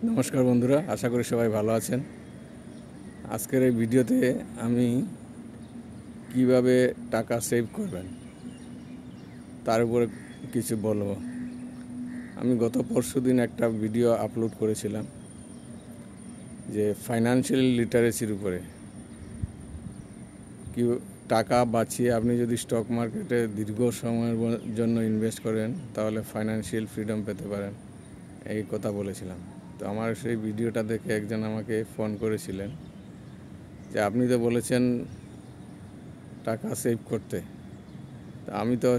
নমস্কার বন্ধুরা, আশা করি সবাই ভালো আছেন। আজকের এই ভিডিওতে আমি কিভাবে টাকা সেভ করবেন তার উপরে কিছু বলবো। আমি গত পরশুদিন একটা ভিডিও আপলোড করেছিলাম যে ফাইন্যান্সিয়াল লিটারেসির উপরে কি টাকা বাঁচিয়ে আপনি যদি স্টক মার্কেটে দীর্ঘ সময়ের জন্য ইনভেস্ট করেন তাহলে ফাইন্যান্সিয়াল ফ্রিডম পেতে পারেন, এই কথা বলেছিলাম। তো আমার সেই ভিডিওটা দেখে একজন আমাকে ফোন করেছিলেন যে আপনি তো বলেছেন টাকা সেভ করতে, তা আমি তো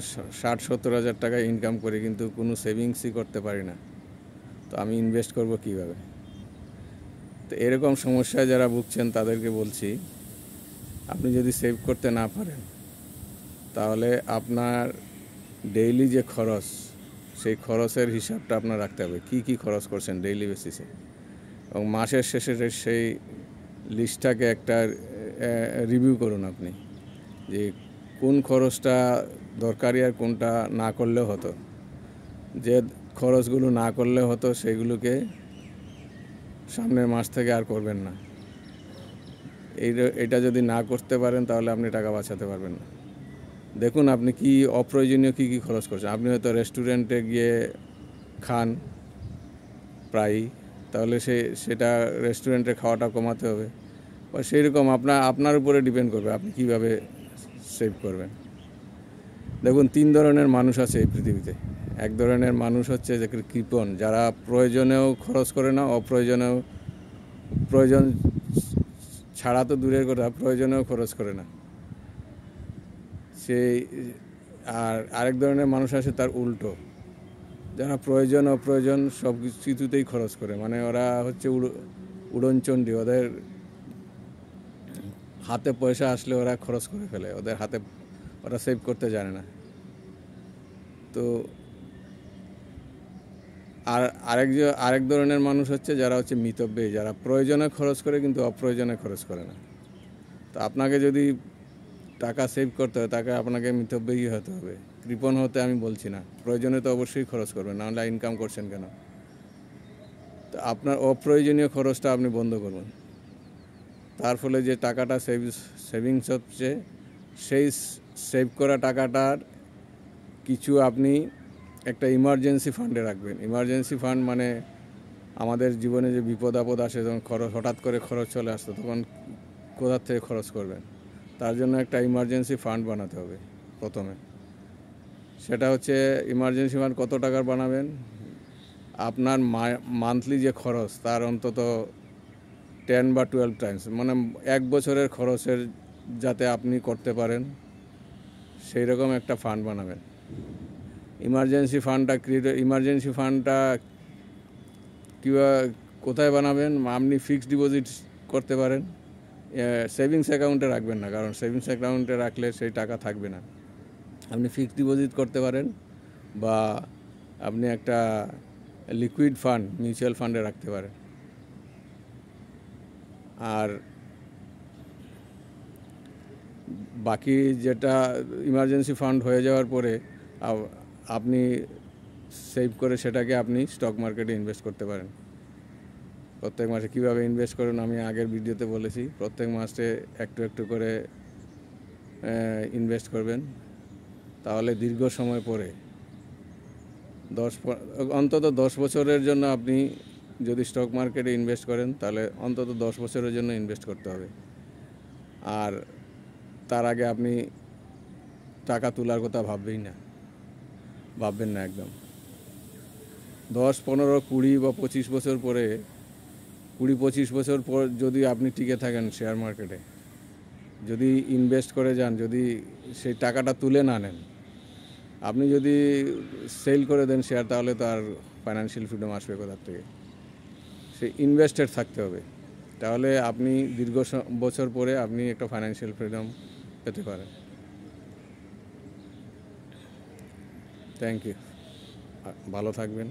60-70 হাজার টাকা ইনকাম করি কিন্তু কোনো সেভিংসই করতে পারি না, তো আমি ইনভেস্ট করব কিভাবে? তো এরকম সমস্যায় যারা ভুগছেন তাদেরকে বলছি, আপনি যদি সেভ করতে না পারেন তাহলে আপনার ডেইলি যে খরচ, সেই খরচের হিসাবটা আপনার রাখতে হবে, কি কি খরচ করছেন ডেইলি বেসিসে, এবং মাসের শেষে সেই লিস্টটাকে একটা রিভিউ করুন আপনি, যে কোন খরচটা দরকারি আর কোনটা না করলেও হতো। যে খরচগুলো না করলে হতো সেগুলোকে সামনের মাস থেকে আর করবেন না। এটা যদি না করতে পারেন তাহলে আপনি টাকা বাঁচাতে পারবেন না। দেখুন আপনি কি অপ্রয়োজনীয় কি খরচ করছেন। আপনি হয়তো রেস্টুরেন্টে গিয়ে খান প্রায়ই, তাহলে সেটা রেস্টুরেন্টে খাওয়াটা কমাতে হবে, বা সেই রকম আপনার উপরে ডিপেন্ড করবে আপনি কিভাবে সেভ করবেন। দেখুন, 3 ধরনের মানুষ আছে এই পৃথিবীতে। এক ধরনের মানুষ হচ্ছে যে কৃপণ, যারা প্রয়োজনেও খরচ করে না, অপ্রয়োজনেও, প্রয়োজন ছাড়া তো দূরের কথা, প্রয়োজনেও খরচ করে না সেই। আর আরেক ধরনের মানুষ আছে তার উল্টো, যারা প্রয়োজন অপ্রয়োজন সব কিছুতেই খরচ করে, মানে ওরা হচ্ছে উড়নচণ্ডী। ওদের হাতে পয়সা আসলে ওরা খরচ করে ফেলে, ওরা সেভ করতে জানে না। তো আরেক ধরনের মানুষ হচ্ছে যারা হচ্ছে মিতব্যয়ী, যারা প্রয়োজনে খরচ করে কিন্তু অপ্রয়োজনে খরচ করে না। তো আপনাকে যদি টাকা সেভ করতে হয় তাকে আপনাকে মিতব্যয়ী হতে হবে, কৃপণ হতে আমি বলছি না। প্রয়োজনে তো অবশ্যই খরচ করবেন, নাহলে ইনকাম করছেন কেন? তো আপনার অপ্রয়োজনীয় খরচটা আপনি বন্ধ করবেন। তার ফলে যে টাকাটা সেভিংস হচ্ছে, সেই সেভ করা টাকাটার কিছু আপনি একটা ইমার্জেন্সি ফান্ডে রাখবেন। ইমার্জেন্সি ফান্ড মানে আমাদের জীবনে যে বিপদ আপদ আসে, যখন হঠাৎ করে খরচ চলে আসতো, তখন কোথার থেকে খরচ করবেন? তার জন্য একটা ইমার্জেন্সি ফান্ড বানাতে হবে প্রথমে। সেটা হচ্ছে ইমার্জেন্সি ফান্ড কত টাকার বানাবেন? আপনার মান্থলি যে খরচ তার অন্তত 10 বা 12 টাইমস, মানে 1 বছরের খরচের যাতে আপনি করতে পারেন সেই রকম একটা ফান্ড বানাবেন। ইমার্জেন্সি ফান্ডটা কোথায় বানাবেন? আপনি ফিক্সড ডিপোজিট করতে পারেন, সেভিংস অ্যাকাউন্টে রাখবেন না, কারণ সেভিংস অ্যাকাউন্টে রাখলে সেই টাকা থাকবে না। আপনি ফিক্সড ডিপোজিট করতে পারেন, বা আপনি একটা লিকুইড ফান্ড, মিউচুয়াল ফান্ডে রাখতে পারেন। আর বাকি যেটা ইমার্জেন্সি ফান্ড হয়ে যাওয়ার পরে আপনি সেভ করে সেটাকে আপনি স্টক মার্কেটে ইনভেস্ট করতে পারেন। প্রত্যেক মাসে কীভাবে ইনভেস্ট করুন আমি আগের ভিডিওতে বলেছি। প্রত্যেক মাসে একটু একটু করে ইনভেস্ট করবেন, তাহলে দীর্ঘ সময় পরে অন্তত 10 বছরের জন্য আপনি যদি স্টক মার্কেটে ইনভেস্ট করেন তাহলে অন্তত 10 বছরের জন্য ইনভেস্ট করতে হবে। আর তার আগে আপনি টাকা তোলার কথা ভাববেন না একদম। 10, 15, 20 বা 25 বছর পরে, 20-25 বছর পর যদি আপনি টিকে থাকেন শেয়ার মার্কেটে, যদি ইনভেস্ট করে যান, যদি সেই টাকাটা তুলে না নেন, আপনি যদি সেল করে দেন শেয়ার, তাহলে তো আর ফাইন্যান্সিয়াল ফ্রিডম আসবে কোথার থেকে? সেই ইনভেস্টেড থাকতে হবে, তাহলে আপনি দীর্ঘ বছর পরে আপনি একটা ফাইন্যান্সিয়াল ফ্রিডম পেতে পারেন। থ্যাংক ইউ, ভালো থাকবেন।